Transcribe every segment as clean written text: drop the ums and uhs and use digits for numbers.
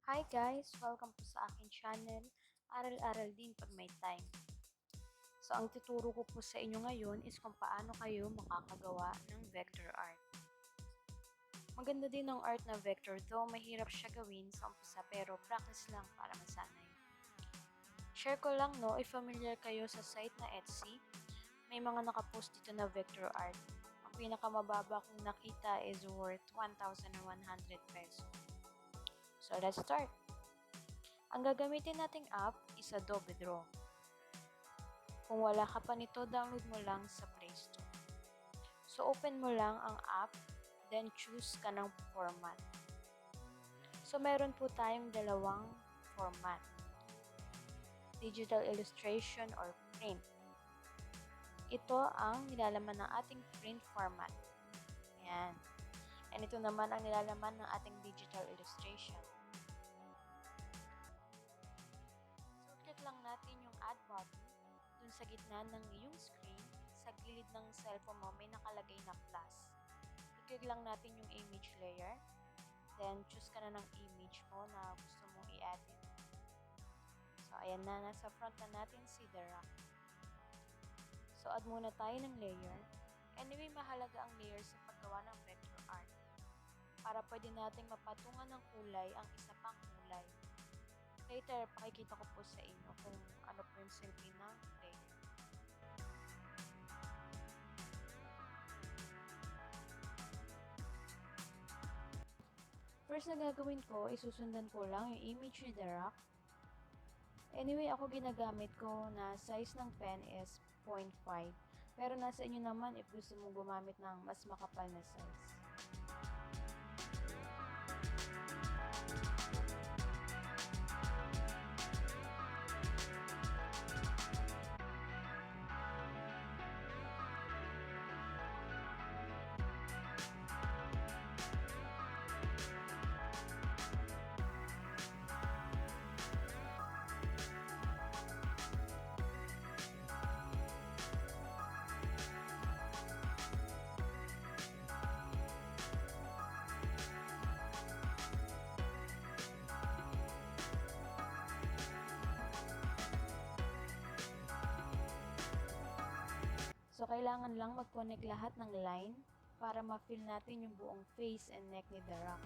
Hi guys! Welcome po sa aking channel, Aral-Aral din pag may time. So ang tuturo ko po sa inyo ngayon is kung paano kayo makakagawa ng vector art. Maganda din ang art na vector, though mahirap siya gawin sa umpisa pero practice lang para masanay. Share ko lang no, if familiar kayo sa site na Etsy, may mga nakapost dito na vector art. Ang pinakamababa kong nakita is worth 1,100 pesos. So let's start! Ang gagamitin nating app is Adobe Draw. Kung wala ka pa nito, download mo lang sa Play Store. So open mo lang ang app, then choose ka ng format. So meron po tayong dalawang format. Digital illustration or print. Ito ang nilalaman ng ating print format. Ayan. And ito naman ang nilalaman ng ating digital illustration. So, click lang natin yung add button dun sa gitna ng iyong screen. Sa gilid ng cellphone mo, may nakalagay na plus. I-click lang natin yung image layer. Then, choose ka na ng image mo na gusto mong i-edit. So, ayan na. Nasa front na natin si the rock. So, add muna tayo ng layer. Anyway, mahalaga ang layer sa paggawa ng vector art. Para pwede nating mapatungan ng kulay ang isa pang kulay. Later, pakikita ko po sa inyo kung ano po yung silbi ng layer. First na gagawin ko, isusundan ko lang yung image ni the rock. Anyway, ako ginagamit ko na size ng pen is 0.5. Pero nasa inyo naman if gusto mong gumamit ng mas makapal na size. So, kailangan lang mag-connect lahat ng line para ma-fill natin yung buong face and neck ni the rock.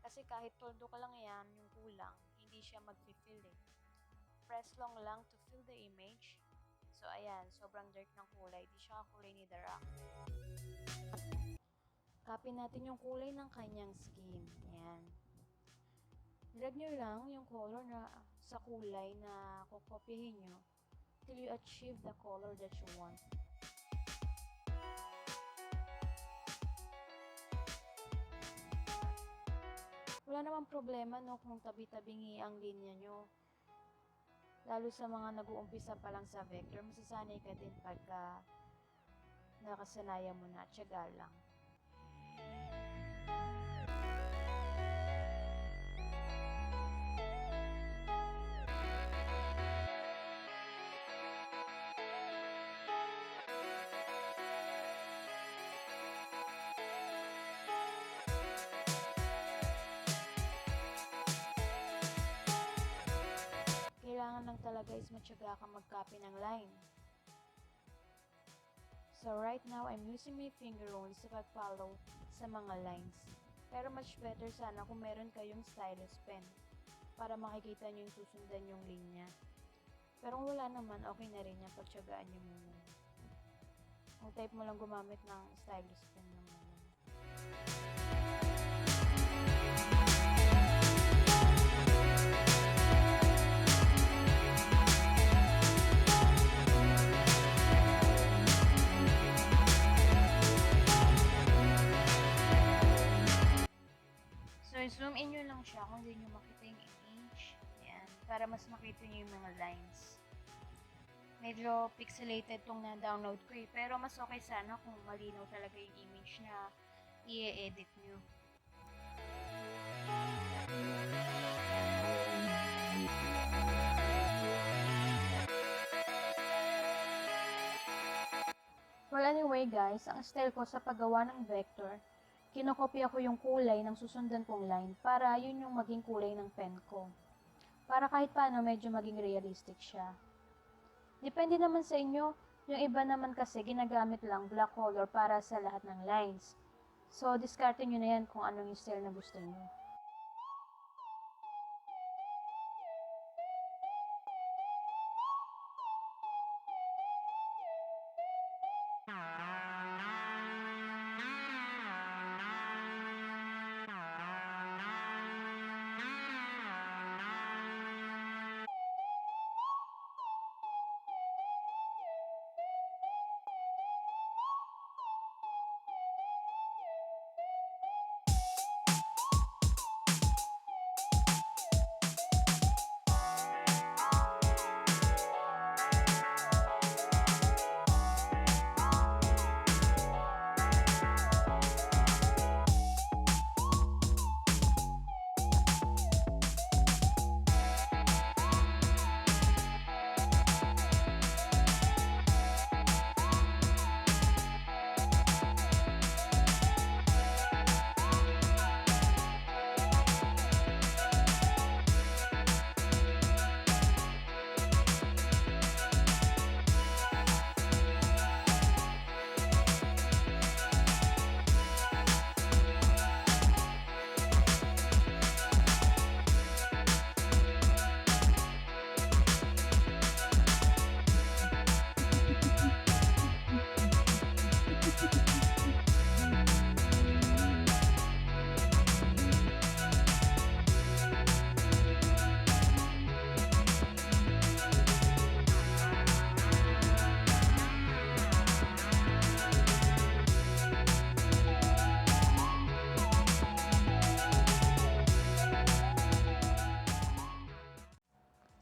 Kasi kahit toldo ka lang yan, yung kulang, hindi siya mag-fill eh. Press long lang to fill the image. So, ayan, sobrang dark ng kulay. Di siya kulay ni the rock. Copy natin yung kulay ng kanyang skin. Ayan. Drag nyo lang yung color na sa kulay na kukopyahin nyo till you achieve the color that you want. Wala namang problema no kung tabi-tabingi ang linya nyo. Lalo sa mga nag-uumpisa pa lang sa vector, masasanay ka din pagka nakasanayan mo na, tiyaga lang. Kailangan lang talaga is matyaga ka mag-copy ng line. So right now, I'm using my finger rolls sa pag-follow sa mga lines. Pero much better sana kung meron kayong stylus pen para makikita nyo yung susundan yung linya. Pero kung wala naman, okay na rin yan. Pagtyagaan nyo muna. Kung type mo lang gumamit ng stylus pen naman. So, zoom in nyo lang siya kung hindi nyo makita yung image. Ayan, para mas makita nyo yung mga lines. Medyo pixelated tong na-download ko eh. Pero mas okay sana kung malinaw talaga yung image na i-edit nyo. Well, anyway guys, ang style ko sa paggawa ng vector, kinokopya ko yung kulay ng susundan kong line para yun yung maging kulay ng pen ko. Para kahit paano medyo maging realistic siya. Depende naman sa inyo, yung iba naman kasi ginagamit lang black color para sa lahat ng lines. So, diskarte nyo na yan kung anong yung style na gusto nyo.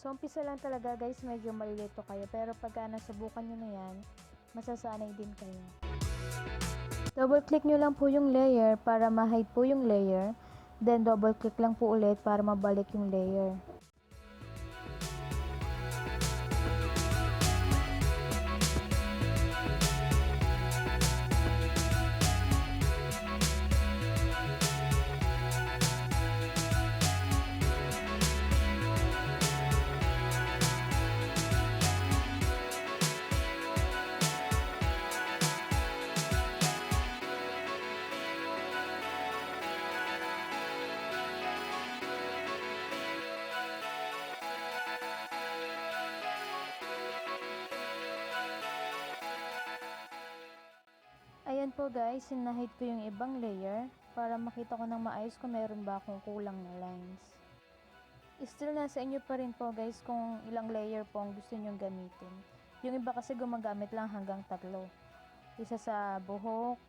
So, umpisa lang talaga guys, medyo malilito kayo. Pero pagka nasubukan nyo na yan, masasanay din kayo. Double click nyo lang po yung layer para ma-hide po yung layer. Then, double click lang po ulit para mabalik yung layer. Ayan po guys, sinahid ko yung ibang layer para makita ko ng maayos kung meron ba akong kulang na lines. Still nasa inyo pa rin po guys kung ilang layer po ang gusto nyong gamitin. Yung iba kasi gumagamit lang hanggang 3. Isa sa buhok,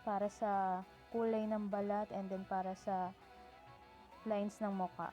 para sa kulay ng balat, and then para sa lines ng mukha.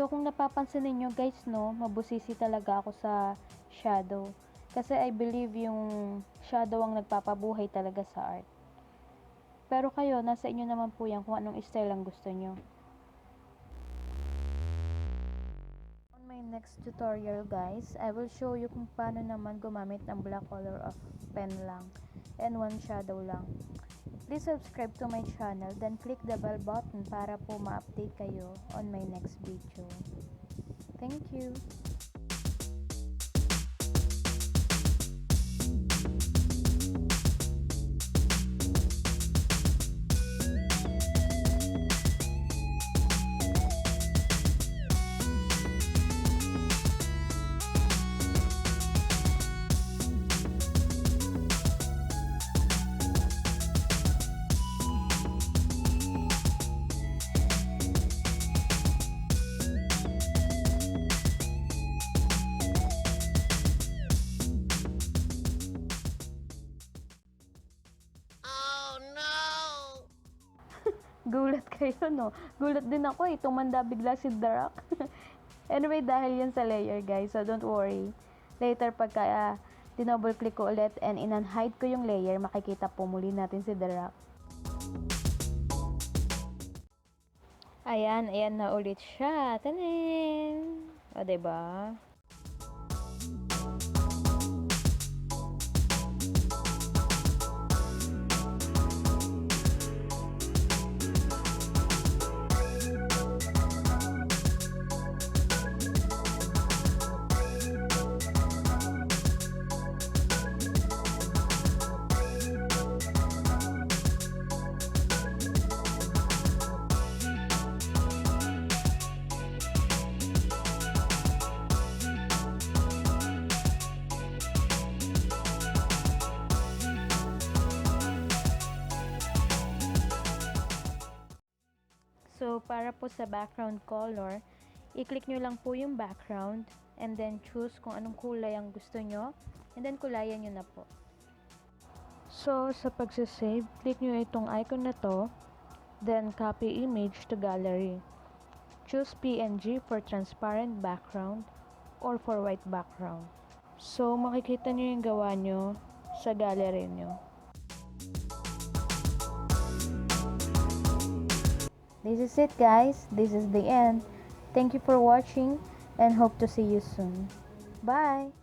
So kung napapansin niyo guys, no, mabusisi talaga ako sa shadow. Kasi I believe yung shadow ang nagpapabuhay talaga sa art. Pero kayo, nasa inyo naman po yan kung anong style ang gusto nyo. On my next tutorial guys, I will show you kung paano naman gumamit ng black color of pen lang and one shadow lang. Please subscribe to my channel, then click the bell button para po ma-update kayo on my next video. Thank you! Gulat kayo, no? Gulat din ako eh. Tumanda bigla si The Rock. Anyway, dahil yan sa layer, guys. So, don't worry. Later, pagka dinouble click ko ulit and in-unhide ko yung layer, makikita po muli natin si The Rock. Ayan na ulit siya. Tanin! O, diba? So, para po sa background color, i-click nyo lang po yung background and then choose kung anong kulay ang gusto nyo and then kulayan nyo na po. So, sa pagsasave, click nyo itong icon na to, then copy image to gallery. Choose PNG for transparent background or for white background. So, makikita nyo yung gawa nyo sa gallery nyo. This is it guys, this is the end. Thank you for watching and hope to see you soon. Bye!